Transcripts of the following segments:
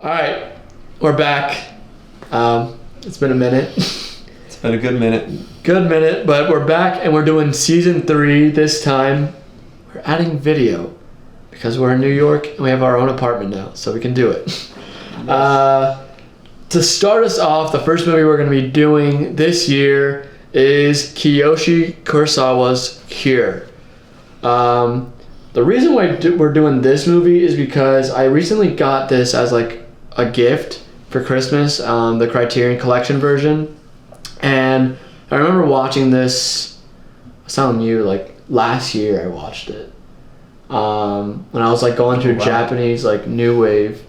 All right, we're back. It's been a minute. It's been a good minute. Good minute, but we're back and we're doing season 3 this time. We're adding video because we're in New York and we have our own apartment now, so we can do it. Yes. To start us off, the first movie we're going to be doing this year is Kiyoshi Kurosawa's Cure. The reason why we're doing this movie is because I recently got this as like a gift for Christmas, the Criterion Collection version, and I remember watching this. I was telling you, like last year I watched it when I was like going through Japanese like new wave,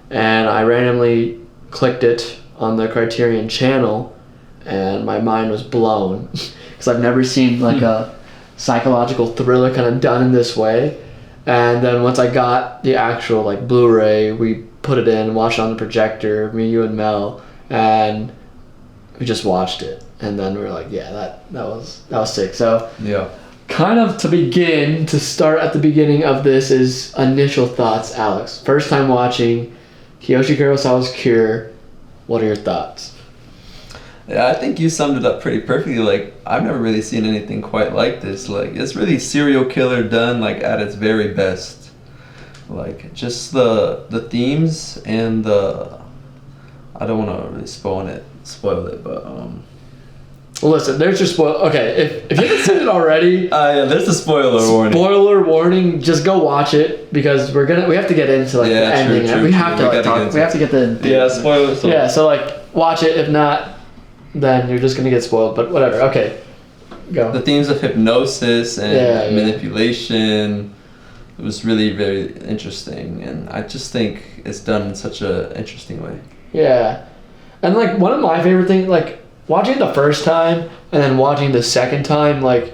and I randomly clicked it on the Criterion channel, and my mind was blown because I've never seen like a psychological thriller kind of done in this way. And then once I got the actual like Blu-ray, we put it in, watched it on the projector, me, you, and Mel, and we just watched it. And then we were like, yeah, that was sick. So yeah, kind of to start at the beginning of this is initial thoughts. Alex, first time watching Kiyoshi Kurosawa's Cure, what are your thoughts? Yeah, I think you summed it up pretty perfectly. Like, I've never really seen anything quite like this. Like, it's really serial killer done like at its very best. Like, just the themes and the, I don't want to really spoil it, but Well, listen, there's your spoil. Okay, if you haven't seen it already, yeah, there's a spoiler warning. Spoiler warning. Just go watch it because we have to get into like the ending. True, we have to like talk. We have to get the yeah, spoiler. Yeah, so like watch it. If not, then you're just gonna get spoiled. But whatever. Okay, go. The themes of hypnosis and manipulation. It was really very interesting, and I just think it's done in such a interesting way. Yeah, and like one of my favorite things, like watching it the first time and then watching the second time, like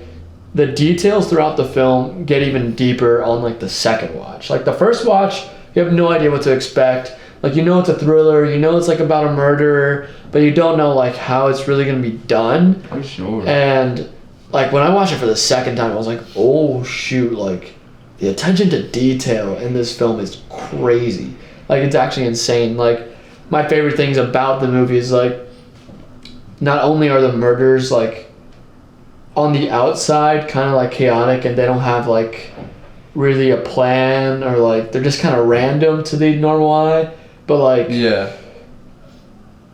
the details throughout the film get even deeper on like the second watch. Like the first watch, you have no idea what to expect. Like you know it's a thriller, you know it's like about a murderer, but you don't know like how it's really gonna be done. For sure. And like when I watched it for the second time, I was like, oh shoot, like the attention to detail in this film is crazy. Like it's actually insane. Like my favorite things about the movie is like not only are the murders like on the outside kind of like chaotic and they don't have like really a plan or like they're just kind of random to the normal eye, but like yeah,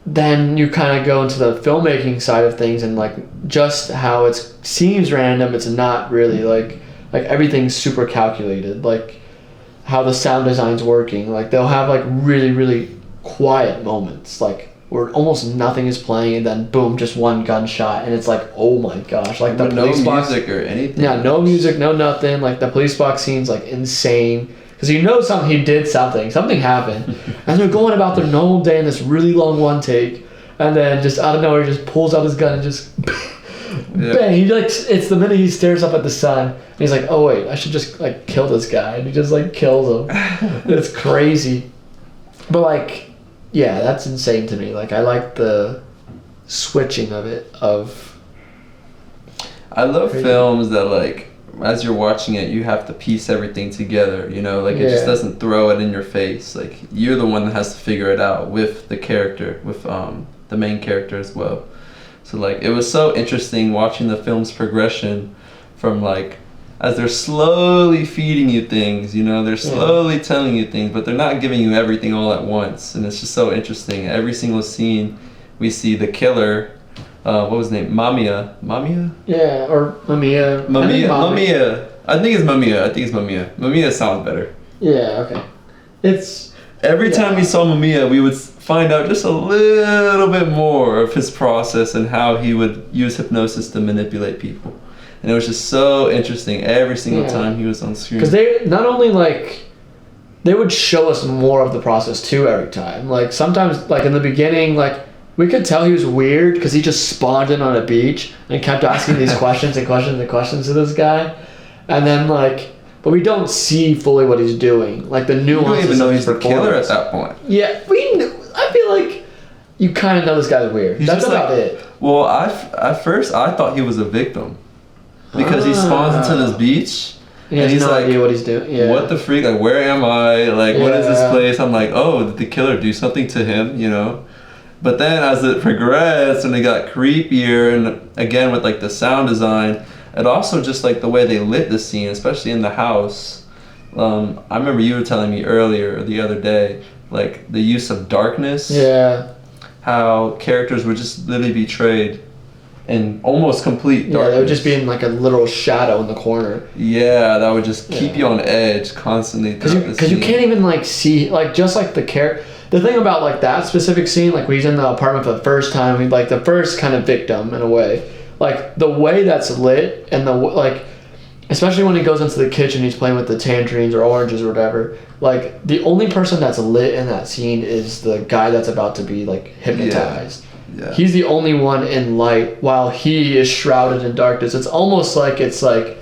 then you kind of go into the filmmaking side of things and like just how it seems random, it's not really like everything's super calculated, like how the sound design's working. Like they'll have like really really quiet moments like where almost nothing is playing and then boom, just one gunshot and it's like, oh my gosh, like the police box, no music or anything. Yeah, no music, no nothing. Like the police box scene's like insane because you know he did something happened and they're going about their normal day in this really long one take, and then just out of nowhere he just pulls out his gun and just bang. He like, it's the minute he stares up at the sun and he's like, oh wait, I should just like kill this guy, and he just like kills him. It's crazy, but like yeah, that's insane to me. Like I like the switching of it. I love films that like as you're watching it you have to piece everything together, you know, like it just doesn't throw it in your face. Like you're the one that has to figure it out with the character, with the main character as well. So like it was so interesting watching the film's progression from like as they're slowly feeding you things, you know, they're slowly telling you things, but they're not giving you everything all at once. And it's just so interesting. Every single scene, we see the killer, what was his name? Mamiya? Yeah, or Mamiya. Mamiya. I think it's Mamiya. Mamiya sounds better. Yeah, okay. It's... Every time we saw Mamiya, we would find out just a little bit more of his process and how he would use hypnosis to manipulate people. And it was just so interesting every single time he was on screen. Because they not only like they would show us more of the process too every time. Like sometimes, like in the beginning, like we could tell he was weird because he just spawned in on a beach and kept asking these questions and questions to this guy, and then like, but we don't see fully what he's doing. Like the nuances. You don't even know he's the killer at that point. Yeah, we knew. I feel like you kind of know this guy's weird. That's about it. Well, at first I thought he was a victim. Because he spawns into this beach He has no idea what he's doing. Yeah. What the freak? Like, where am I? Like, what is this place? I'm like, oh, did the killer do something to him? You know? But then as it progressed and it got creepier, and again with like the sound design, and also just like the way they lit the scene, especially in the house. I remember you were telling me earlier the other day, like the use of darkness. Yeah. How characters would just literally be betrayed in almost complete darkness. Yeah, they would just be in like a literal shadow in the corner. Yeah, that would just keep you on edge constantly. Because you can't even like see, like just like the character. The thing about like that specific scene, like when he's in the apartment for the first time, he's like the first kind of victim in a way. Like the way that's lit and the like, especially when he goes into the kitchen, he's playing with the tangerines or oranges or whatever. Like the only person that's lit in that scene is the guy that's about to be like hypnotized. Yeah. He's the only one in light while he is shrouded in darkness. It's almost like it's like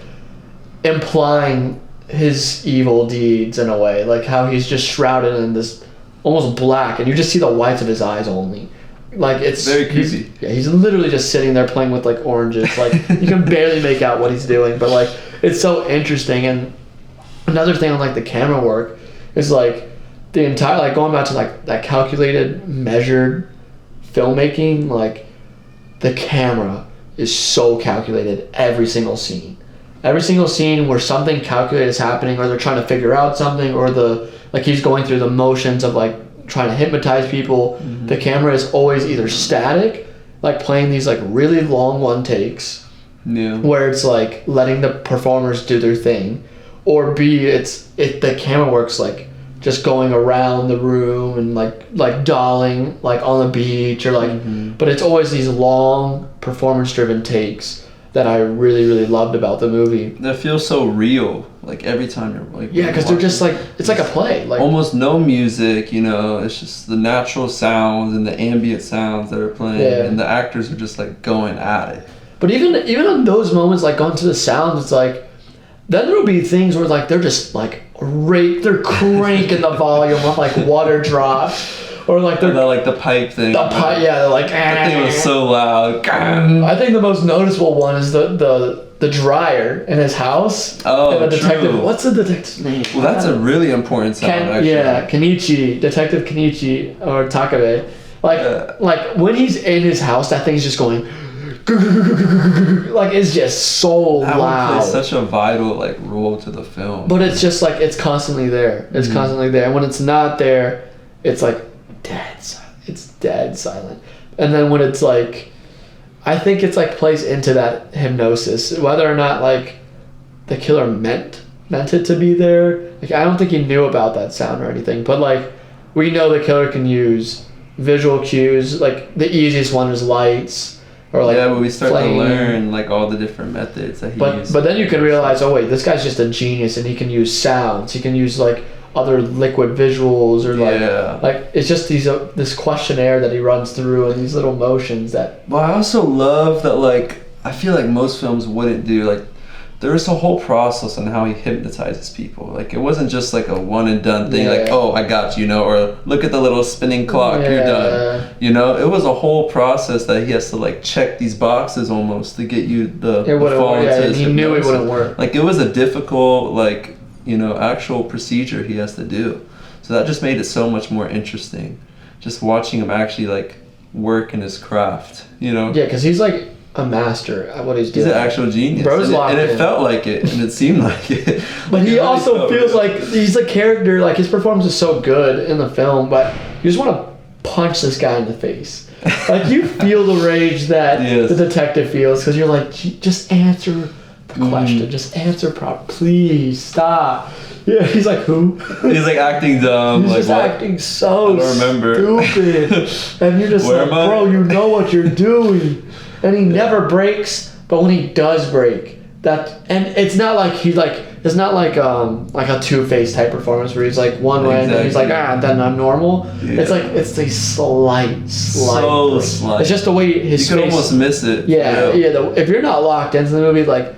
implying his evil deeds in a way, like how he's just shrouded in this almost black, and you just see the whites of his eyes only. Like it's very creepy. He's literally just sitting there playing with like oranges. Like you can barely make out what he's doing, but like it's so interesting. And another thing on like the camera work is like the entire, like going back to like that calculated, measured filmmaking. Like the camera is so calculated every single scene. Every single scene where something calculated is happening, or they're trying to figure out something, or like he's going through the motions of like trying to hypnotize people. Mm-hmm. The camera is always either static, like playing these like really long one takes, where it's like letting the performers do their thing, or B, the camera works like just going around the room and like dolling like on the beach or like, but it's always these long performance driven takes that I really, really loved about the movie. That feels so real. Like every time you're like, because they're just like, it's like a play. Like almost no music, you know. It's just the natural sounds and the ambient sounds that are playing, and the actors are just like going at it. But even in those moments, like going to the sound, it's like then there'll be things where like they're just like they're cranking the volume of like water drops. Or like the pipe thing. The pipe, they're like. That thing was so loud. I think the most noticeable one is the dryer in his house. Oh, and the detective. true. What's the detective's name? Well, that's a really important sound. Actually. Yeah, Kenichi, Detective Kenichi or Takabe. Like when he's in his house, that thing's just going. Like it's just so loud. That one plays such a vital like role to the film. But it's just like it's constantly there. It's constantly there, and when it's not there, it's like. It's dead silent. And then when it's like, I think it's like plays into that hypnosis, whether or not like the killer meant it to be there. Like I don't think he knew about that sound or anything, but like we know the killer can use visual cues. Like the easiest one is lights or like but we start flame. to learn like all the different methods that he uses. But then you can realize, oh wait, this guy's just a genius and he can use sounds. He can use like other liquid visuals or like it's just this questionnaire that he runs through and these little motions that. Well, I also love that like I feel like most films wouldn't do like there's a whole process on how he hypnotizes people. Like it wasn't just like a one and done thing. Like I got you, or look at the little spinning clock, you're done. It was a whole process that he has to like check these boxes almost to get you the fall into his he hypnosis. knew it wouldn't work. Like it was a difficult like. Actual procedure he has to do. So that just made it so much more interesting. Just watching him actually like work in his craft, Yeah, because he's like a master at what he's doing. He's an actual genius. Bro's and it felt like it, and it seemed like it. But he also feels like he's a character, like his performance is so good in the film, but you just want to punch this guy in the face. Like you feel the rage that the detective feels, because you're like, just answer question, just answer properly, please stop. Yeah, he's like, who? He's like acting dumb. He's like just what? acting so I don't remember. stupid. And you're just like, bro, you know what you're doing. And he never breaks, but when he does break, and it's not like it's not like a Two-Face type performance where he's like one way and then he's like, then I'm normal. Yeah. It's like it's a slight so break. slight. It's just the way his you face, could almost miss it. If you're not locked into the movie, like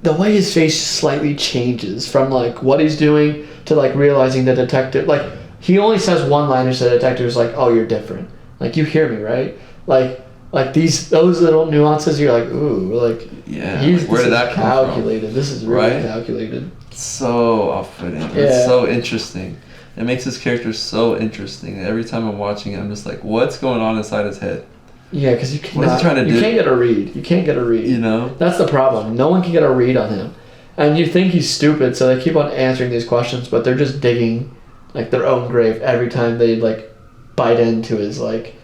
the way his face slightly changes from like what he's doing to like realizing the detective, like he only says one line to the detective is like, oh, you're different, like you hear me, right? Like Like those little nuances, you're like, ooh, like where did that come calculated. from? This is really calculated. So off-putting. It's so interesting. It makes his character so interesting. Every time I'm watching it, I'm just like, what's going on inside his head? Yeah, because you What is he trying to do? You can't get a read. You can't get a read. You know? That's the problem. No one can get a read on him. And you think he's stupid, so they keep on answering these questions, but they're just digging like their own grave every time they like bite into his like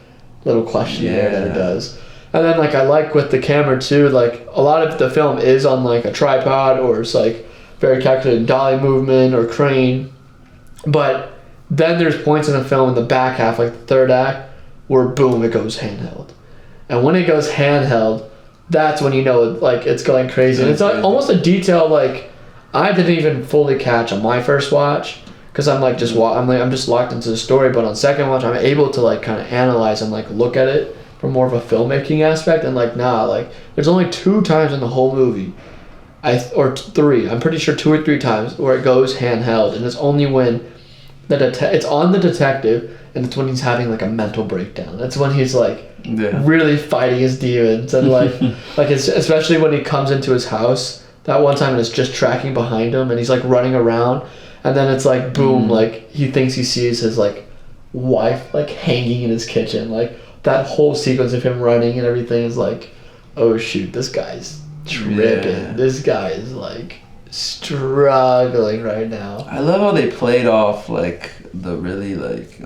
little questionnaire that he does. And then like I like with the camera too, like a lot of the film is on like a tripod or it's like very calculated dolly movement or crane. But then there's points in the film in the back half, like the third act, where boom, it goes handheld. And when it goes handheld, that's when you know like it's going crazy. And it's like almost a detail like I didn't even fully catch on my first watch because I'm like I'm just locked into the story. But on second watch, I'm able to like kind of analyze and like look at it from more of a filmmaking aspect. And like like there's only 2 times in the whole movie, or 3. I'm pretty sure 2 or 3 times where it goes handheld, and it's only when it's on the detective, and it's when he's having like a mental breakdown. That's when he's like really fighting his demons, and like especially when he comes into his house that one time and it's just tracking behind him, and he's like running around, and then it's like boom, like he thinks he sees his like wife like hanging in his kitchen. Like that whole sequence of him running and everything is like, oh shoot, this guy's tripping. This guy is like struggling right now. I love how they played off like the really like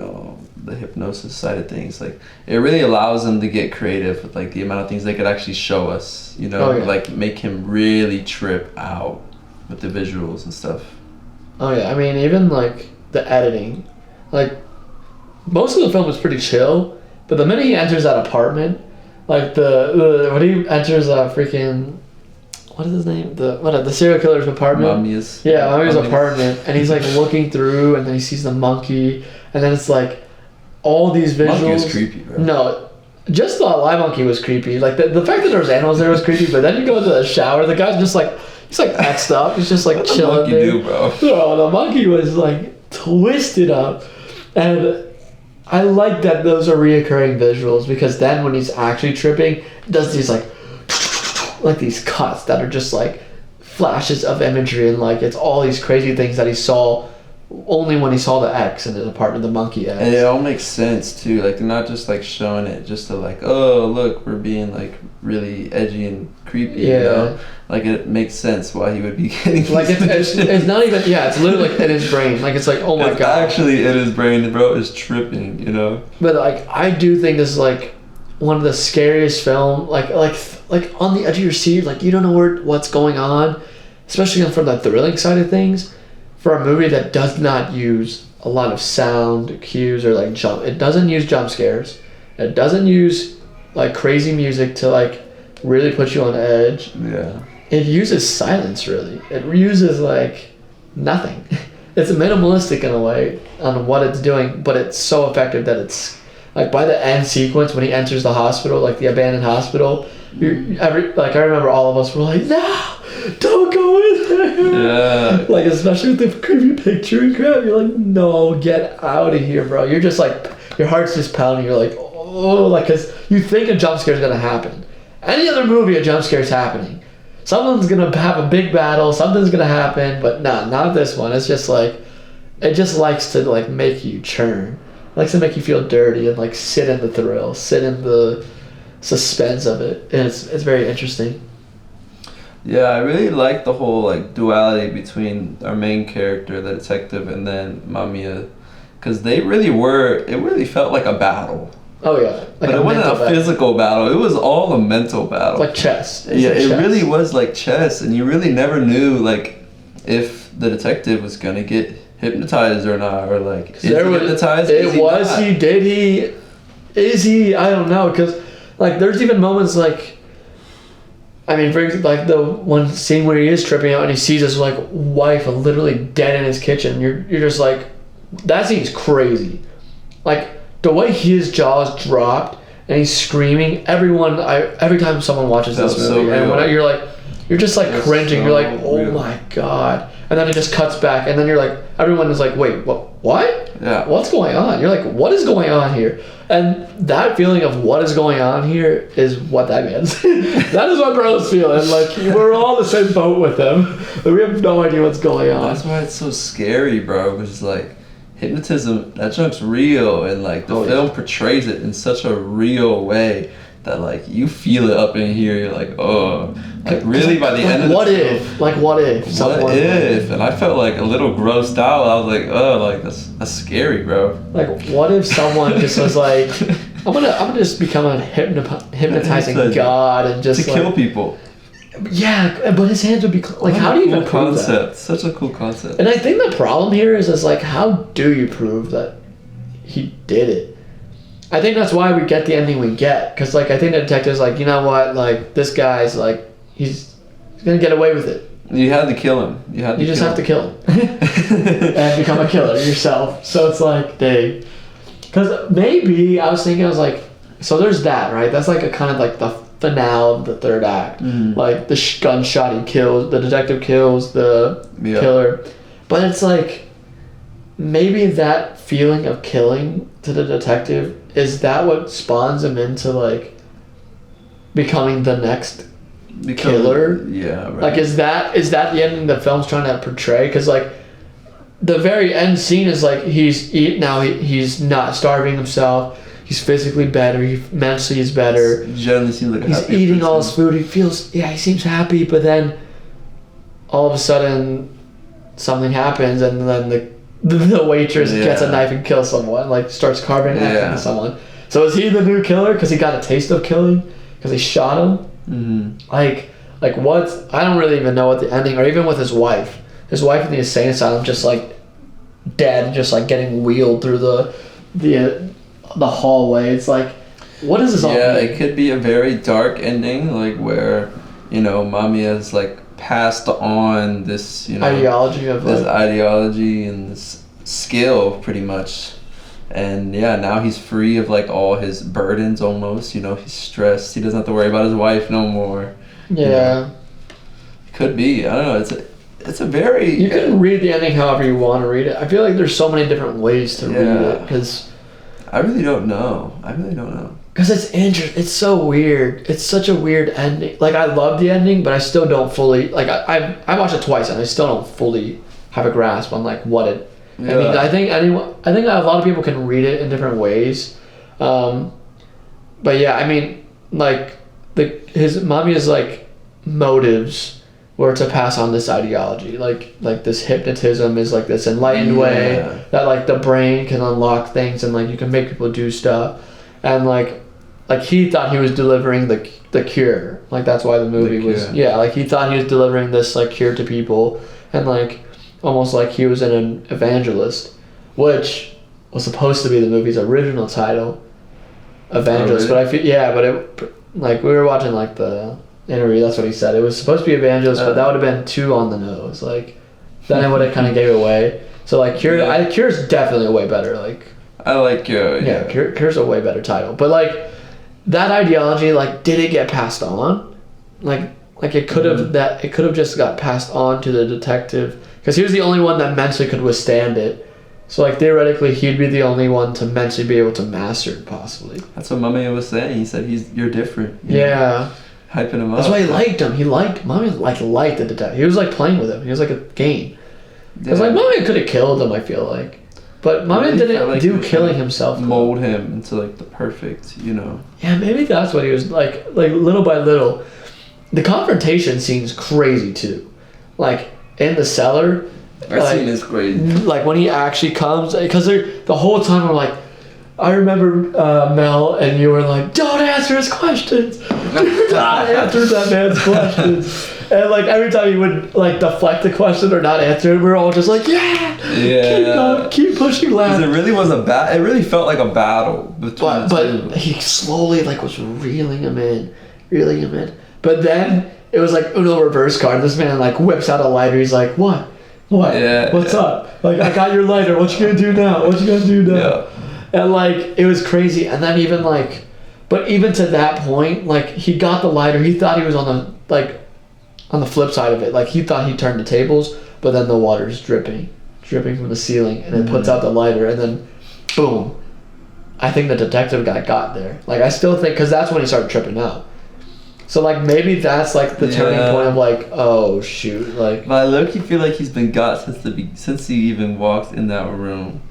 the hypnosis side of things. Like it really allows them to get creative with like the amount of things they could actually show us, you know, like make him really trip out with the visuals and stuff. Oh yeah, I mean even like the editing, like most of the film is pretty chill, but the minute he enters that apartment, like when he enters freaking, what is his name? The serial killer's apartment? Mummy's apartment, and he's like looking through, and then he sees the monkey, and then it's like all these visuals. Monkey was creepy, bro. No, just the live monkey was creepy. Like the fact that there was animals there was creepy, but then you go into the shower, the guy's just like he's like X'd up. He's just like what chilling the monkey there. do, bro? No, the monkey was like twisted up, and I like that those are reoccurring visuals because then when he's actually tripping, it does these like these cuts that are just like flashes of imagery, and like it's all these crazy things that he saw only when he saw the X in his apartment, the monkey X. And it all makes sense too. Like they're not just like showing it just to like, oh look, we're being like really edgy and creepy. You know? Like it makes sense why he would be getting like it's not even it's literally like in his brain. Like it's like, oh my god. Actually in his brain, bro, is tripping. You know. But like I do think this is like one of the scariest film. Like on the edge of your seat. Like you don't know what's going on, especially from the thrilling side of things. For a movie that does not use a lot of sound cues or like it doesn't use jump scares. It doesn't use like crazy music to like really put you on edge. Yeah. It uses silence really. It uses like nothing. It's minimalistic in a way on what it's doing, but it's so effective that it's like by the end sequence when he enters the hospital, like the abandoned hospital, I remember all of us were like, no, don't go in there. Yeah. Like especially with the creepy picture and crap, you're like, no, get out of here, bro. You're just like, your heart's just pounding. You're like, oh, like because you think a jump scare is gonna happen. Any other movie, a jump scare is happening. Someone's gonna have a big battle. Something's gonna happen, but not this one. It's just like, it just likes to like make you churn. It likes to make you feel dirty and like sit in the thrill, sit in the suspense of it. And it's very interesting. Yeah, I really like the whole like duality between our main character, the detective, and then Mamiya, because it really felt like a battle. Oh yeah, but it wasn't a physical battle. It was all a mental battle. Like chess. It really was like chess, and you really never knew like if the detective was gonna get hypnotized or not, or like is he hypnotized? Is he? I don't know, because like there's even moments like, I mean, for example, like the one scene where he is tripping out and he sees his like wife literally dead in his kitchen. You're just like, that scene's crazy. Like the way his jaw's dropped and he's screaming. Every time someone watches this movie, so and when you're just like cringing. So you're like, oh real. My god. And then it just cuts back, and then you're like, everyone is like, wait, what? Yeah. what's going on? You're like, what is going on here? And that feeling of what is going on here is what that means. That is what bro's feeling. Like, we're all in the same boat with him. We have no idea what's going on. That's why it's so scary, bro. Because like hypnotism, that junk's real, and like the film portrays it in such a real way that like you feel it up in here. You're like, oh, like really by the end of the what film, if? Like, what if? what if? And I felt like a little grossed out. I was like, oh, like that's scary, bro. Like, what if someone just was like, I'm gonna just become a hypnotizing god and just to like, kill people. Yeah, but his hands would be like, how do you even prove that? Such a cool concept. And I think the problem here is like, how do you prove that he did it? I think that's why we get the ending we get, because like I think the detective's like, you know what, like this guy's like he's gonna get away with it. You had to kill him. You just have to kill him and become a killer yourself. So it's like, dang. Because maybe I was like, so there's that, right? That's like a kind of like the finale of the third act. Like the gunshot he kills, the detective kills the killer, but it's like maybe that feeling of killing to the detective, is that what spawns him into like becoming the next killer? Yeah, right. Like is that the ending the film's trying to portray? Because like the very end scene is like he's not starving himself. He's physically better. He mentally is better. Generally seems like he's eating all his food. He feels he seems happy, but then all of a sudden something happens, and then the waitress gets a knife and kills someone. Like starts carving into someone. So is he the new killer because he got a taste of killing because he shot him? Like what? I don't really even know what the ending, or even with his wife. His wife in the insane asylum, just like dead, just like getting wheeled through the hallway. It's like, what is this all mean? It could be a very dark ending, like where, mommy has like passed on this, ideology of this ideology and this skill pretty much. And now he's free of like all his burdens almost, he's stressed. He doesn't have to worry about his wife no more. Could be. I don't know. It's a very... You can read the ending however you want to read it. I feel like there's so many different ways to read it, because... I really don't know. Because it's interesting. It's so weird. It's such a weird ending. Like, I love the ending, but I still don't fully... Like, I watched it twice, and I still don't fully have a grasp on, like, what it... I mean, I think a lot of people can read it in different ways. But yeah, I mean, like, his mommy's, like, motives were to pass on this ideology. Like this hypnotism is, like, this enlightened way that, like, the brain can unlock things and, like, you can make people do stuff. And, like he thought he was delivering the cure. Like, that's why the movie was... Yeah, like, he thought he was delivering this, like, cure to people. And, like... almost like he was an evangelist, which was supposed to be the movie's original title, Evangelist. Oh, really? But I feel but it, like, we were watching like the interview. That's what he said. It was supposed to be Evangelist, but that would have been too on the nose. Like, then it would have kind of gave it away. So like Cure's definitely a way better. Like, I like Cure. Yeah, Cure's a way better title. But like that ideology, like, did it get passed on? Like it could have it could have just got passed on to the detective. Because he was the only one that mentally could withstand it. So, like, theoretically, he'd be the only one to mentally be able to master it, possibly. That's what Mummy was saying. He said, you're different. Hyping him up. That's why he liked him. Mummy, like, liked the detective. He was, like, playing with him. He was, like, a game. Because, like, Mummy could have killed him, I feel like. But Mummy didn't do killing himself. Mold him into, like, the perfect, Yeah, maybe that's what he was, like little by little. The confrontation scene's crazy, too. Like... in the cellar, that scene is crazy. Like when he actually comes, because the whole time we're like, I remember Mel and you were like, don't answer his questions. Do not answer that man's questions. And like every time he would like deflect the question or not answer it, we were all just like, keep pushing left. Because it really was it really felt like a battle between but he slowly like was reeling him in. But then it was like Uno reverse card. This man like whips out a lighter. He's like, what? What's up? Like, I got your lighter. What you gonna do now? Yeah. And like, it was crazy. And then even like, but even to that point, like, he got the lighter. He thought he was on the flip side of it. Like, he thought he turned the tables, but then the water's dripping. dripping from the ceiling, and it puts out the lighter, and then boom. I think the detective guy got there. Like, I still think, because that's when he started tripping out. So, like, maybe that's, like, the turning point of, like, oh, shoot, like... But I low-key feel like he's been got since he even walked in that room.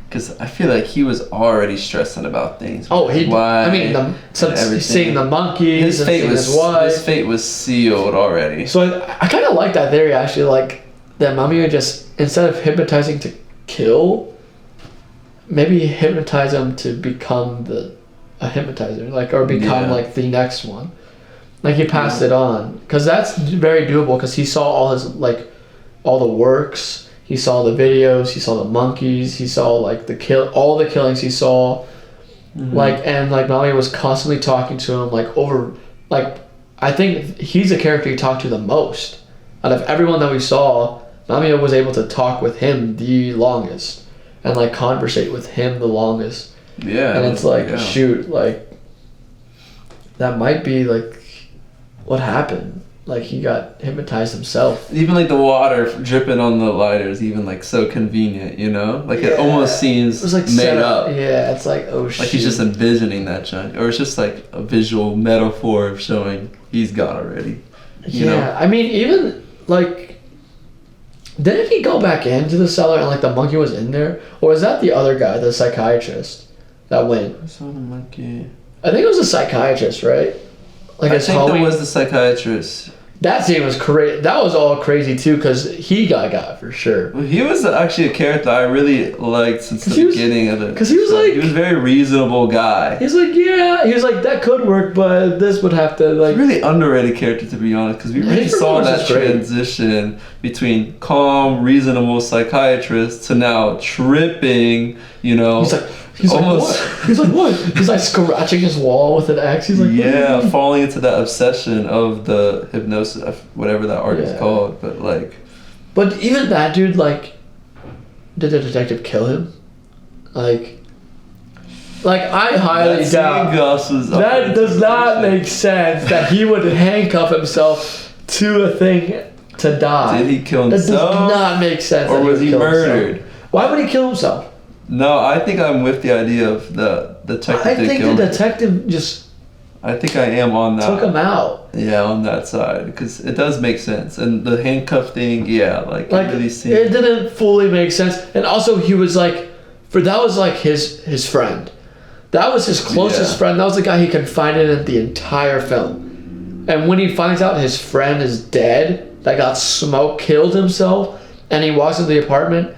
Because I feel like he was already stressing about things. Oh, seeing the monkeys his fate his wife. His fate was sealed already. So, I kind of like that theory, actually, like, that Mamiya just, instead of hypnotizing to kill... Maybe hypnotize him to become a hypnotizer, like, or become like the next one. Like, he passed it on, because that's very doable. Because he saw all his all the works. He saw the videos. He saw the monkeys. He saw like all the killings he saw. And Nami was constantly talking to him I think he's the character he talked to the most out of everyone that we saw. Nami was able to talk with him the longest. And like conversate with him the longest. Yeah. And it's like, shoot, like that might be like what happened. Like he got hypnotized himself. Even like the water dripping on the lighter is even like so convenient, you know? Like it almost seems made up. Yeah, it's like, oh shit. Like he's just envisioning that junk. Or it's just like a visual metaphor of showing he's gone already. You know? I mean, even like, didn't he go back into the cellar and like the monkey was in there? Or was that the other guy, the psychiatrist that went? I saw the monkey. I think it was a psychiatrist, right? Like I think it was the psychiatrist. That scene was crazy. That was all crazy too, because he got for sure. Well, he was actually a character I really liked since the beginning of the. Because he was like, he was a very reasonable guy. He's like, he was like, that could work, but this would have to like. Really underrated character, to be honest, because we really saw that transition between calm, reasonable psychiatrist to now tripping. You know. He's almost. He's like, what? He's like scratching his wall with an axe. He's like, falling into that obsession of the hypnosis, whatever that art is called. But like, but even that dude, like, did the detective kill him? Like I highly doubt that does not make sense that he would handcuff himself to a thing to die. Did he kill himself? That does not make sense. Or was he murdered? Why would he kill himself? No, I think I'm with the idea of the detective. I think the detective just. I think I am on that. Took him out. Yeah, on that side, because it does make sense, and the handcuff thing, it really seemed. It didn't fully make sense, and also he was like, that was like his friend, that was his closest friend. That was the guy he confided in the entire film, and when he finds out his friend is dead, that got killed himself, and he walks into the apartment.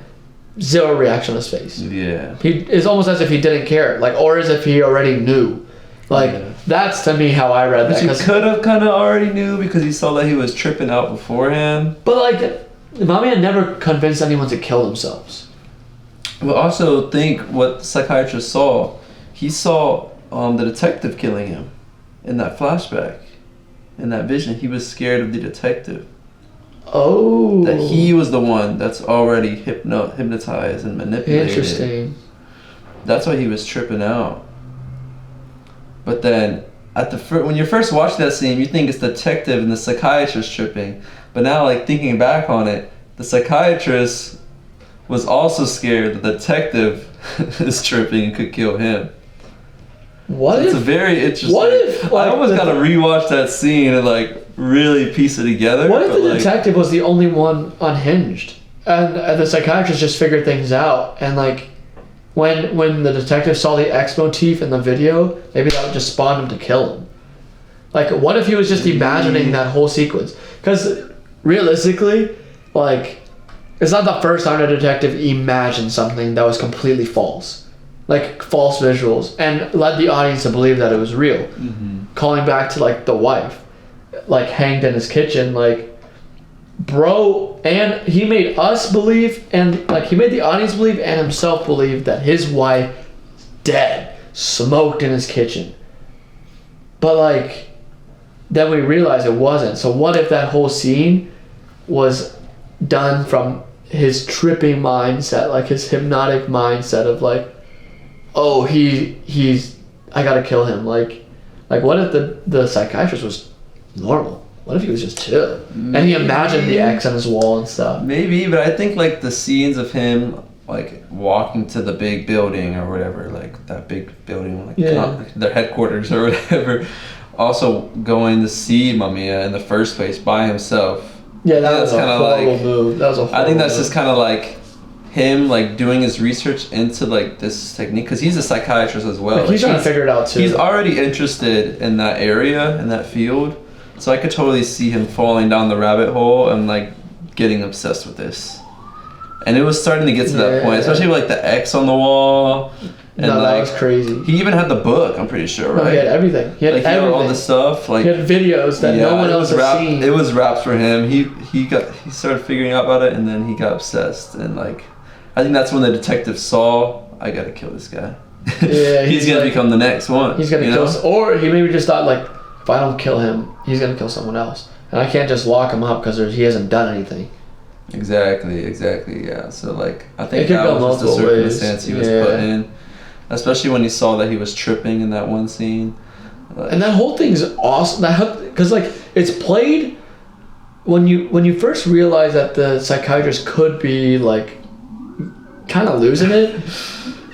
Zero reaction on his face. Yeah. It's almost as if he didn't care, like, or as if he already knew. Like, that's to me how I read that. But you could have kind of already knew because he saw that he was tripping out beforehand. But like, Mamiya never convinced anyone to kill themselves. But also think what the psychiatrist saw. He saw the detective killing him in that flashback, in that vision. He was scared of the detective. Oh. That he was the one that's already hypnotized and manipulated. Interesting. That's why he was tripping out. But then, when you're first watching that scene, you think it's the detective and the psychiatrist tripping. But now, like, thinking back on it, the psychiatrist was also scared the detective is tripping and could kill him. It's a very interesting. What if? Like, I almost gotta rewatch that scene and like really piece it together. What if the detective was the only one unhinged, and the psychiatrist just figured things out, and like, when the detective saw the X motif in the video, maybe that would just spawn him to kill him. Like, what if he was just imagining that whole sequence? Because realistically, like, it's not the first time a detective imagined something that was completely false. Like, false visuals, and led the audience to believe that it was real. Mm-hmm. Calling back to, like, the wife, like, hanged in his kitchen, like, bro, and he made us believe, and, like, he made the audience believe and himself believe that his wife dead, smoked in his kitchen. But, like, then we realized it wasn't. So what if that whole scene was done from his tripping mindset, like, his hypnotic mindset of, like, oh, I gotta kill him. Like what if the psychiatrist was normal? what if he was just chill? And he imagined the X on his wall and stuff. Maybe, but I think like the scenes of him like walking to the big building or whatever, like that big building, like their headquarters or whatever. Also going to see Mamiya in the first place by himself. Yeah, that was a horrible move. That was a horrible I think that's move. just kind of like him like doing his research into like this technique, because he's a psychiatrist as well. Like, he's trying to figure it out too. He's already interested in that area, in that field, so I could totally see him falling down the rabbit hole and like getting obsessed with this. And it was starting to get to that point, especially with like the X on the wall. And no, like, that was crazy. He even had the book, I'm pretty sure, right? No, he had everything. He had like, everything. He had all the stuff. Like, he had videos that no one else has seen. It was raps for him. He started figuring out about it, and then he got obsessed. And like, I think that's when the detective saw, I gotta kill this guy. Yeah, he's gonna become the next one. He's gonna kill, or he maybe just thought like, if I don't kill him, he's gonna kill someone else, and I can't just lock him up because he hasn't done anything. Exactly, yeah. So like, I think that was just the circumstance he was put in, especially when he saw that he was tripping in that one scene. Like, and that whole thing's awesome. Because like it's played when you first realize that the psychiatrist could be like kind of losing it.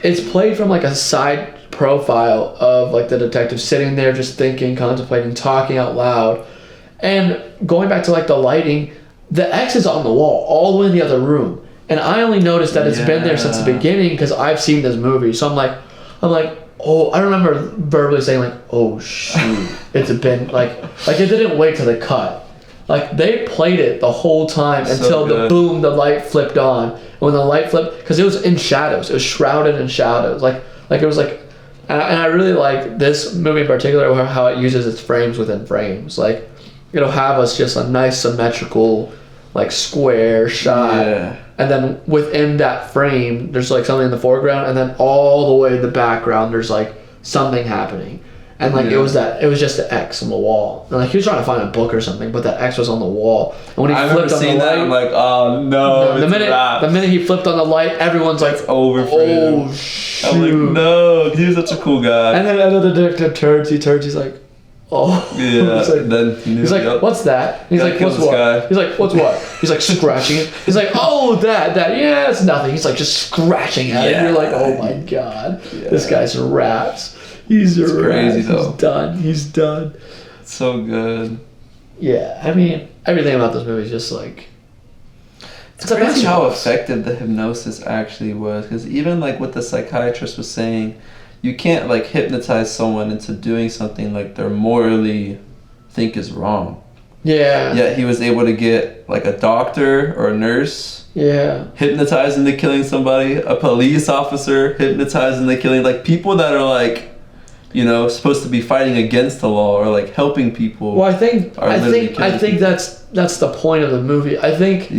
It's played from like a side profile of like the detective sitting there just thinking, contemplating, talking out loud, and going back to like the lighting. The X is on the wall, all the way in the other room, and I only noticed that it's been there since the beginning because I've seen this movie. So I'm like, oh, I remember verbally saying like, oh shoot, it's been like it didn't wait till the cut. Like they played it the whole time until the light flipped on. And when the light flipped, because it was in shadows, it was shrouded in shadows. Like it was like, and I really like this movie in particular, how it uses its frames within frames. Like it'll have us just a nice symmetrical, like square shot, and then within that frame, there's like something in the foreground, and then all the way in the background, there's like something happening. And like it was just the X on the wall. And like he was trying to find a book or something, but that X was on the wall. And when he flipped on the light, I'm like, oh no, the minute he flipped on the light, everyone's like, it's over for him. Oh shoot. I'm like, no, he was such a cool guy. And then the detective turns, he's like, oh. Yeah. He's like, what's that? He's like, what's what? He's like, what's what? He's like scratching it. He's like, oh, that, yeah, it's nothing. He's like just scratching at it. And you're like, oh my god, this guy's raps. It's crazy though. He's done. It's so good. Yeah, I mean, everything about this movie is just like... It's crazy how effective the hypnosis actually was. Because even like what the psychiatrist was saying, you can't like hypnotize someone into doing something like they morally think is wrong. Yeah. Yet he was able to get like a doctor or a nurse hypnotized into killing somebody, a police officer hypnotized into killing, like people that are like, you know, supposed to be fighting against the law or like helping people. Well, I think that's the point of the movie. I think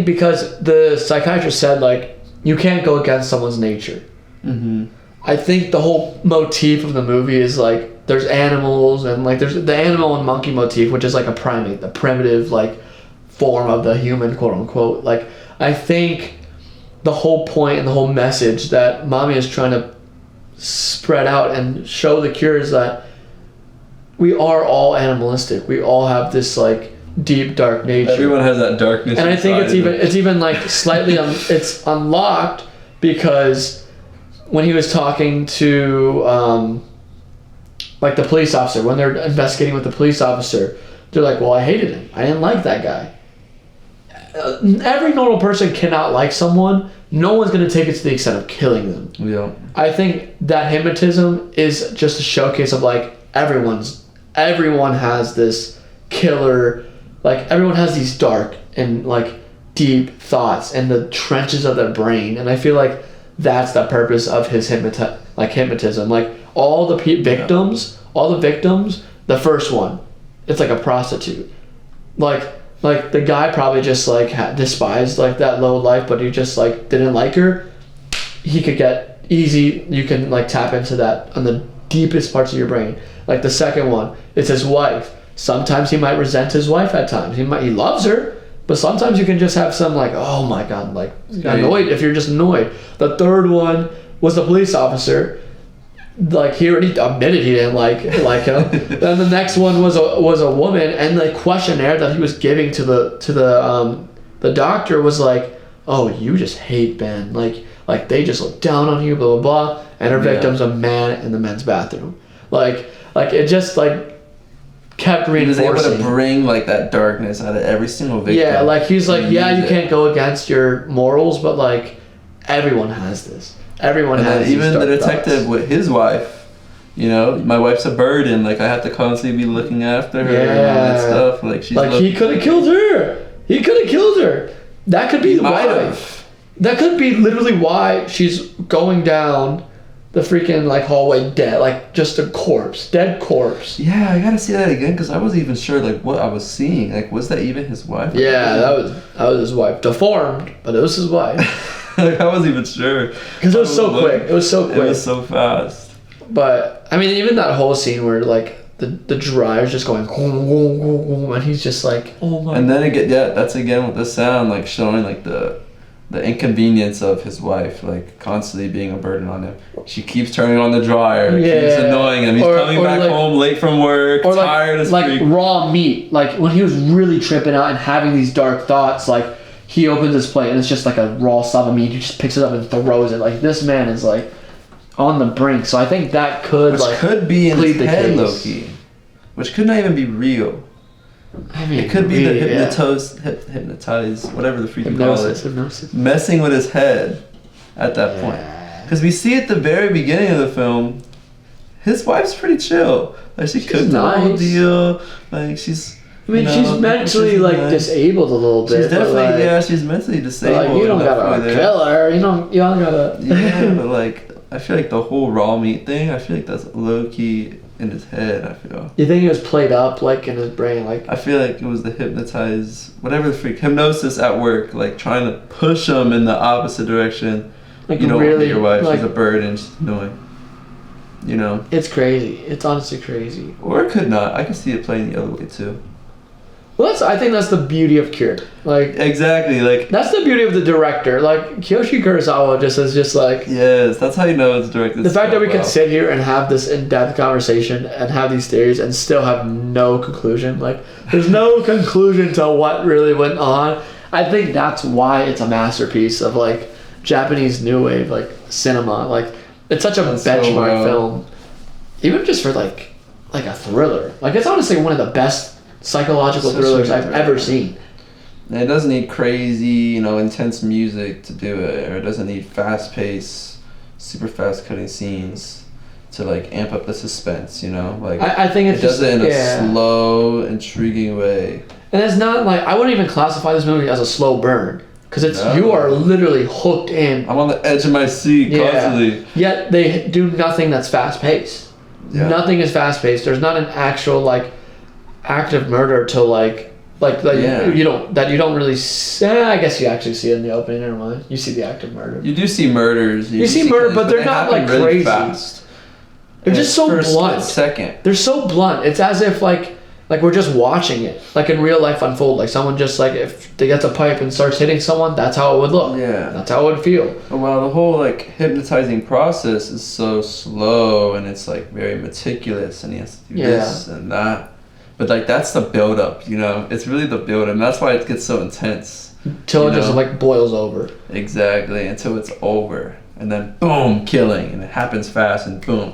because the psychiatrist said like you can't go against someone's nature. Mm-hmm. I think the whole motif of the movie is like there's animals and like there's the animal and monkey motif, which is like a primate, the primitive like form of the human, quote unquote. Like I think the whole point and the whole message that Mami is trying to spread out and show the cure is that we are all animalistic. We all have this like deep dark nature. Everyone has that darkness. And I think it's even like slightly it's unlocked because when he was talking to like the police officer, when they're investigating with the police officer, they're like, well, I hated him. I didn't like that guy. Every normal person cannot like someone. No one's going to take it to the extent of killing them. Yeah. I think that hypnotism is just a showcase of like everyone has this killer, like everyone has these dark and like deep thoughts in the trenches of their brain, and I feel like that's the purpose of his hypnotism. Like all the victims, the first one, it's like a prostitute, like the guy probably just like despised like that low life, but he just like didn't like her. He could get easy. You can like tap into that on the deepest parts of your brain. Like the second one, it's his wife. Sometimes he might resent his wife. At times he loves her, but sometimes you can just have some like, oh my god, like annoyed. If you're just annoyed. The third one was the police officer. like he already admitted he didn't like him. Then the next one was a woman, and the questionnaire that he was giving to the doctor was like, oh, you just hate Ben, like they just look down on you, blah blah blah, and her victim's a man in the men's bathroom, like it just like kept reinforcing. He was able to bring like that darkness out of every single victim. Yeah, like he's like, yeah, you can't go against your morals, but like everyone has this. Everyone and has. Even the detective thoughts. with his wife, you know, my wife's a burden. Like I have to constantly be looking after her and all that stuff. Like she's like he could have killed her. He could have killed her. That could be why. That could be literally why she's going down the freaking like hallway dead, like just a corpse, dead corpse. Yeah, I gotta see that again because I wasn't even sure like what I was seeing. Like, was that even his wife? Yeah, that was his wife. Deformed, but it was his wife. Like I wasn't even sure because it was so quick. It was so quick. It was so fast. But I mean, even that whole scene where like the dryer's just going, and he's just like, oh my. And then that's again with the sound, like showing like the inconvenience of his wife, like constantly being a burden on him. She keeps turning on the dryer. It keeps annoying him. He's coming back home late from work, or tired as like raw meat. Like when he was really tripping out and having these dark thoughts, like he opens his plate and it's just like a raw slab of meat. He just picks it up and throws it. Like this man is like on the brink. So I think that could could be in his head, low-key. Which could not even be real. I mean, it could be the hypnotize, whatever the freak you call it. Hypnosis. Messing with his head at that point. Because we see at the very beginning of the film, his wife's pretty chill. Like she's cooking the whole deal. Like she's. I mean, she's mentally disabled a little bit. She's definitely she's mentally disabled. Like, you don't gotta kill her. You don't gotta. Yeah, but like I feel like the whole raw meat thing. I feel like that's low key in his head. I feel. You think it was played up like in his brain, like? I feel like it was the hypnosis at work, like trying to push him in the opposite direction. Like you don't really, want your wife. like, she's a burden. She's annoying. You know. It's crazy. It's honestly crazy. Or it could not. I could see it playing the other way too. Well, I think that's the beauty of Cure. Like exactly, like that's the beauty of the director. Like Kiyoshi Kurosawa is like yes, that's how you know it's directed. The fact that we can sit here and have this in-depth conversation and have these theories and still have no conclusion. Like there's no conclusion to what really went on. I think that's why it's a masterpiece of like Japanese new wave like cinema. Like it's such a benchmark film, even just for like a thriller. Like it's honestly one of the best psychological thrillers I've ever seen. And it doesn't need crazy, intense music to do it, or it doesn't need fast-paced, super fast-cutting scenes to like amp up the suspense. Like I think it does it in a slow, intriguing way. And it's not like I wouldn't even classify this movie as a slow burn because you are literally hooked in. I'm on the edge of my seat constantly. Yet they do nothing that's fast-paced. Yeah. Nothing is fast-paced. There's not an actual like active murder till you don't really see. I guess you actually see it in the opening. Never mind. You see the active murder. You do see murders. You see murder, but they're not like really crazy. Fast. They're just so blunt. Second. They're so blunt. It's as if like we're just watching it, like in real life unfold. Like someone just like if they gets a pipe and starts hitting someone, that's how it would look. Yeah. That's how it would feel. Well, the whole like hypnotizing process is so slow and it's like very meticulous, and he has to do this and that. But like that's the build up, It's really the build up, and that's why it gets so intense. Till it just like boils over. Exactly, until it's over, and then boom, killing, and it happens fast, and boom.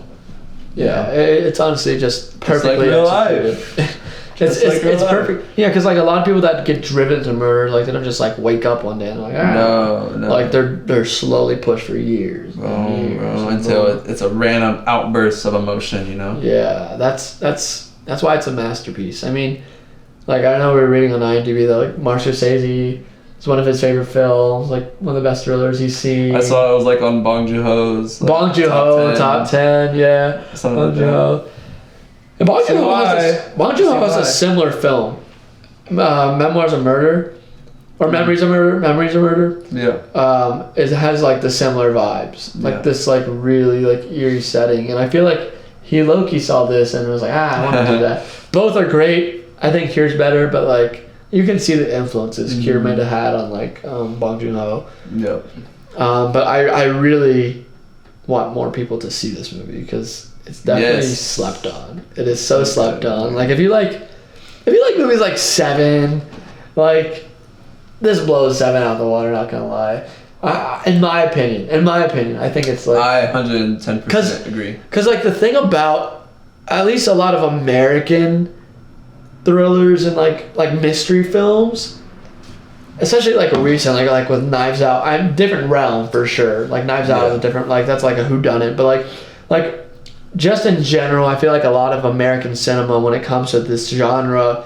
Yeah, it's honestly just perfectly executed. Life. it's perfect. Yeah, because like a lot of people that get driven to murder, like they don't just like wake up one day and like no. Like they're slowly pushed for years. Until it's a random outburst of emotion, Yeah, that's why it's a masterpiece. I mean, like I know we were reading on IMDb that like Martin Scorsese, it's one of his favorite films, like one of the best thrillers he's seen. I saw it was like on Bong Joon-ho's top 10, yeah. Bong Joon-ho. And Bong Joon-ho has a similar film, Memoirs of Murder, or Memories of Murder. Yeah. It has like the similar vibes, like this like really like eerie setting, and I feel like he low-key saw this and was like, I want to do that. Both are great. I think Cure's better, but like you can see the influences Cure might have had on like Bong Joon-ho. Yeah. But I really want more people to see this movie because it's definitely slept on. It is so slept on. Like if you like movies like Seven, like this blows Seven out of the water. Not gonna lie. In my opinion, I think it's like I 110% agree. Because like the thing about at least a lot of American thrillers and like mystery films, especially like recent, like with Knives Out, I'm different realm for sure. Like Knives Out is a different, like that's like a whodunit, but like just in general, I feel like a lot of American cinema when it comes to this genre,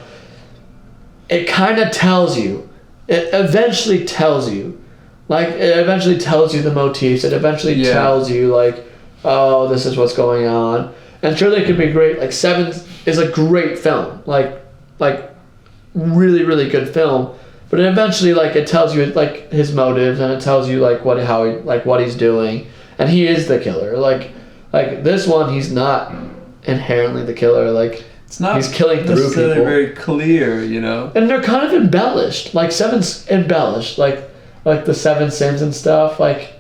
it kind of tells you. It eventually tells you. Like, it eventually tells you the motifs. It eventually tells you, like, oh, this is what's going on. And sure, they could be great. Like, Seven is a great film. Like really, really good film. But it eventually, like, it tells you, like, his motives. And it tells you, like, what he's doing. And he is the killer. Like this one, he's not inherently the killer. Like, it's not he's killing through people. Very clear, you know? And they're kind of embellished. Like, Seven's embellished. Like the Seven Sins and stuff, like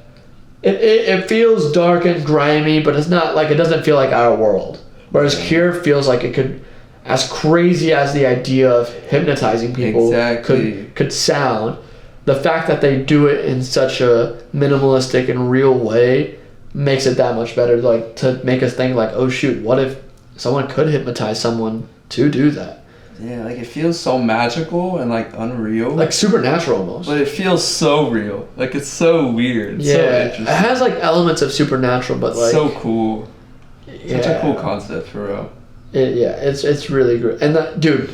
it feels dark and grimy, but it's not like, it doesn't feel like our world. Whereas Cure feels like it could, as crazy as the idea of hypnotizing people could sound, the fact that they do it in such a minimalistic and real way makes it that much better. Like to make us think like, oh shoot, what if someone could hypnotize someone to do that? Yeah, like it feels so magical and like unreal. Like supernatural almost. But it feels so real. Like it's so weird. It's so interesting. It has like elements of supernatural, but like so cool. Such a cool concept for real. It's really great. And that dude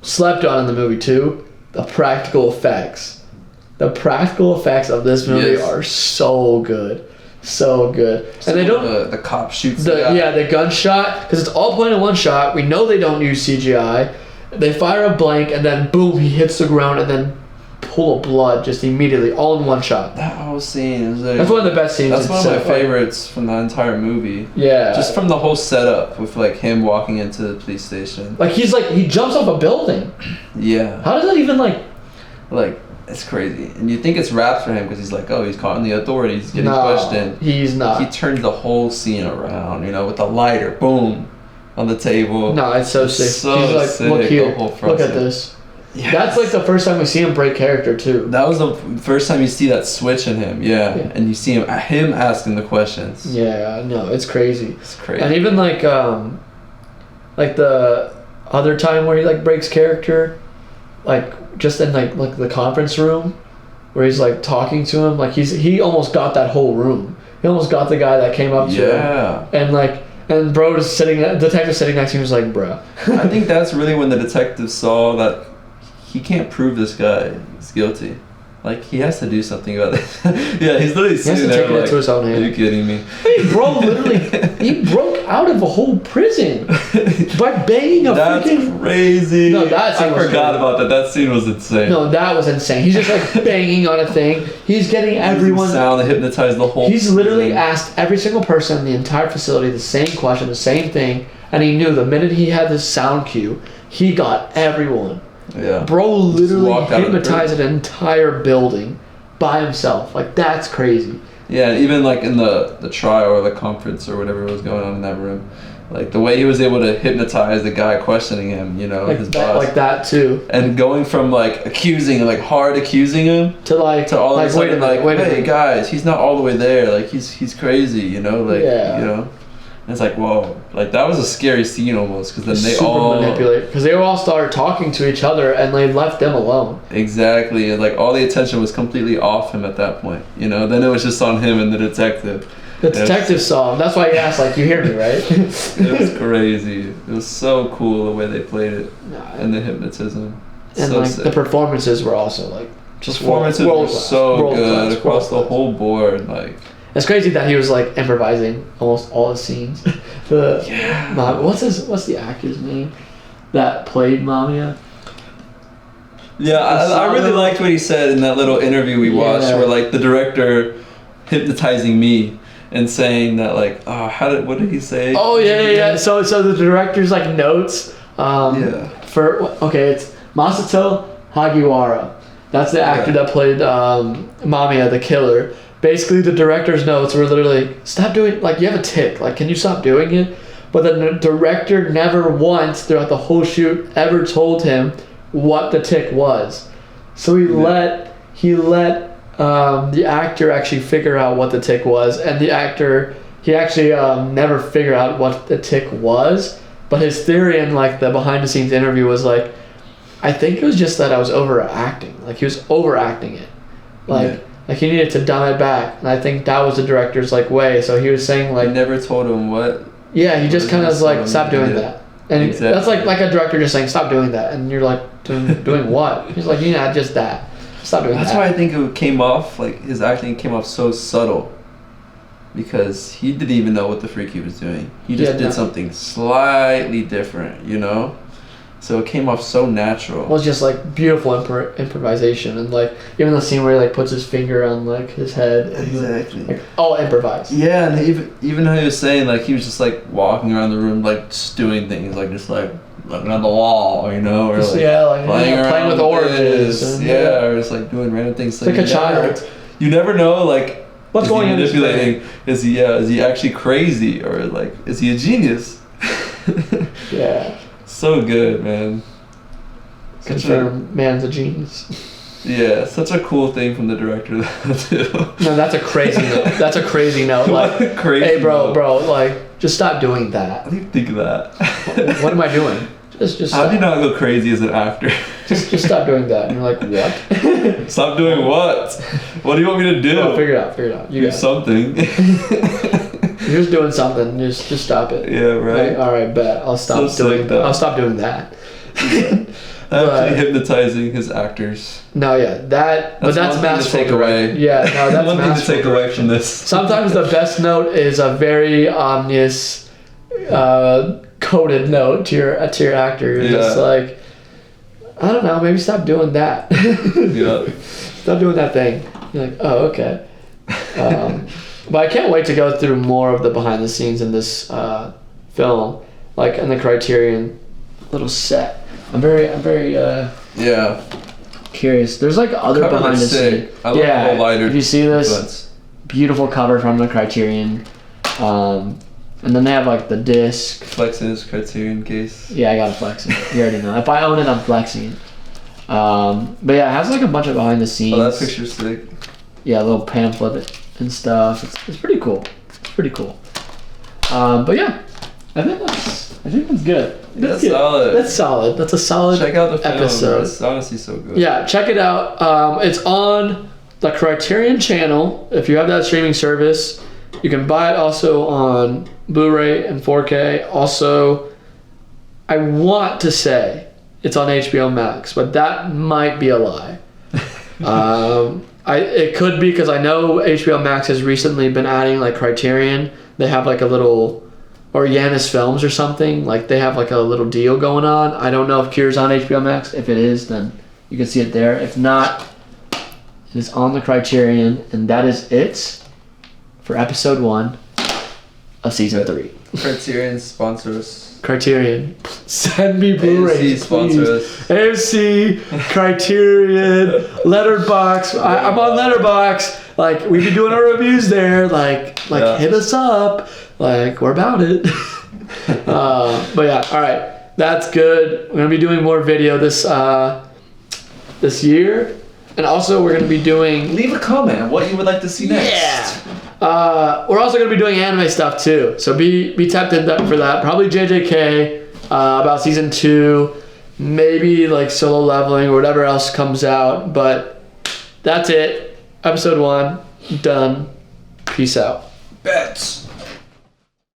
slept on in the movie too. The practical effects. The practical effects of this movie are so good. So good. And they don't the cop shoots the gunshot, because it's all point in one shot. We know they don't use CGI. They fire a blank and then boom, he hits the ground and then pool of blood just immediately, all in one shot. That whole scene is like, that's one of the best scenes. That's one of my favorites from the entire movie. Yeah. Just from the whole setup with like him walking into the police station. Like he jumps off a building. Yeah. How does that even like it's crazy. And you think it's wrapped for him because he's like, oh, he's caught in the authorities, getting questioned. He's not. He turns the whole scene around, with the lighter, boom, on the table. No, it's so sick. So he's like, sick. look here, look at this. Yes. That's like the first time we see him break character too. That was the first time you see that switch in him, and you see him asking the questions. Yeah, no, it's crazy. It's crazy. And even like the other time where he like breaks character, like just in like the conference room where he's like talking to him, like he almost got that whole room. He almost got the guy that came up to him. And bro was detective sitting next to him was like, bro. I think that's really when the detective saw that he can't prove this guy is guilty. Like, he has to do something about it. Yeah, he's literally sitting there like, to his own hand. Are you kidding me? Hey, bro, literally, he broke out of a whole prison by banging a That's freaking... That's crazy. No, that scene I forgot about that. That scene was insane. No, that was insane. He's just like banging on a thing. He's getting everyone... sound that hypnotized the whole... He's literally asked every single person in the entire facility the same question, the same thing, and he knew the minute he had this sound cue, he got everyone. Yeah. Bro literally hypnotized an entire building by himself. Like, that's crazy. Yeah, even like in the trial or the conference or whatever was going on in that room, like the way he was able to hypnotize the guy questioning him, like his boss. Like that too. And going from like accusing, like hard accusing him to all of a sudden hey guys, he's not all the way there. Like he's crazy, And it's like, whoa, like that was a scary scene almost, because then they all manipulate, because they all started talking to each other and they left them alone. Exactly, and like all the attention was completely off him at that point. Then it was just on him and the detective. The detective saw him. That's why he asked, like, you hear me, right? It was crazy. It was so cool the way they played it, and the hypnotism. And so like sick. the performances were also like just performances were so good across the whole board, like. It's crazy that he was like improvising almost all his scenes. What's the actor's name that played Mamiya? Yeah, I really liked what he said in that little interview we watched, where like the director hypnotizing me and saying that like, what did he say? Oh yeah. So the director's like notes. It's Masato Hagiwara. That's the actor that played Mamiya, the killer. basically the director's notes were literally, stop doing, like, you have a tic, like, can you stop doing it? But the director never once throughout the whole shoot ever told him what the tic was. So he let the actor actually figure out what the tic was, and the actor, he actually never figured out what the tic was. But his theory in like the behind the scenes interview was like, I think it was just that I was overacting. Like he was overacting it. Like he needed to dumb it back. And I think that was the director's like way. So he was saying like, you never told him what. Yeah, he just kind of was like, stop doing that. And that's like a director just saying, stop doing that. And you're like, doing what? He's like, yeah, just that. Stop doing that. That's why I think it came off, like his acting came off so subtle. Because he didn't even know what the freak he was doing. He just did something slightly different, you know? So it came off so natural. It was just like beautiful improvisation, and like even the scene where he like puts his finger on like his head. And exactly. Like, all improvised. Yeah, and even how he was saying, like he was just like walking around the room, like just doing things, like just like looking on the wall, you know, or like playing with oranges. Or just like doing random things. Like a child. You never know, like. What's going on? Manipulating? Is he actually crazy, or like is he a genius? Yeah. So good, man. Confirm, man's a genius. Yeah, such a cool thing from the director too. No, that's a crazy note. That's a crazy note. Like, crazy hey, bro, note. like, just stop doing that. How do you think of that? What am I doing? Just how do you not go crazy as an actor? just stop doing that. And you're like, what? Stop doing what? What do you want me to do? Oh, figure it out. You do something. You're just doing something. Just stop it. Yeah, right. Like, all right, bet. I'll stop doing that. I'll stop doing that. Actually hypnotizing his actors. No, yeah, that's masterful. Take away. Yeah, no, that's one thing to take away from this. Sometimes the best note is a very ominous, coded note to your actor. You're just like, I don't know, maybe stop doing that. Yeah. Stop doing that thing. You're like, oh, okay. But I can't wait to go through more of the behind the scenes in this film, like in the Criterion little set. I'm very curious. There's like other cover behind the scenes. I love the whole lighter. If you see this beautiful cover from the Criterion, and then they have like the disc. Flexing his Criterion case. Yeah, I gotta flex it. You already know. If I own it, I'm flexing it. But yeah, it has like a bunch of behind the scenes. Oh, that picture's sick. Yeah, a little pamphlet and stuff. It's pretty cool. But yeah, I think that's good. That's solid. That's solid. That's a solid Check out the film, episode. It's honestly so good. Yeah, check it out. It's on the Criterion channel. If you have that streaming service, you can buy it also on Blu-ray and 4K. Also, I want to say it's on HBO Max, but that might be a lie. It could be, because I know HBO Max has recently been adding like Criterion. They have like a little, or Yanis Films or something. Like they have like a little deal going on. I don't know if Cure's on HBO Max. If it is, then you can see it there. If not, it is on the Criterion, and that is it for episode 1 of season 3. Criterion sponsors. Criterion, send me Blu-rays, AMC sponsors. AMC, Criterion, Letterbox. I'm on Letterbox. Like, we be doing our reviews there. Like hit us up. Like, we're about it. But yeah, all right, that's good. We're gonna be doing more video this year, and also we're gonna be doing. Leave a comment on what you would like to see next. Yeah. We're also going to be doing anime stuff too, so be tempted for that. Probably JJK, about season 2, maybe like Solo Leveling or whatever else comes out. But that's it. Episode 1 done. Peace out. Bets.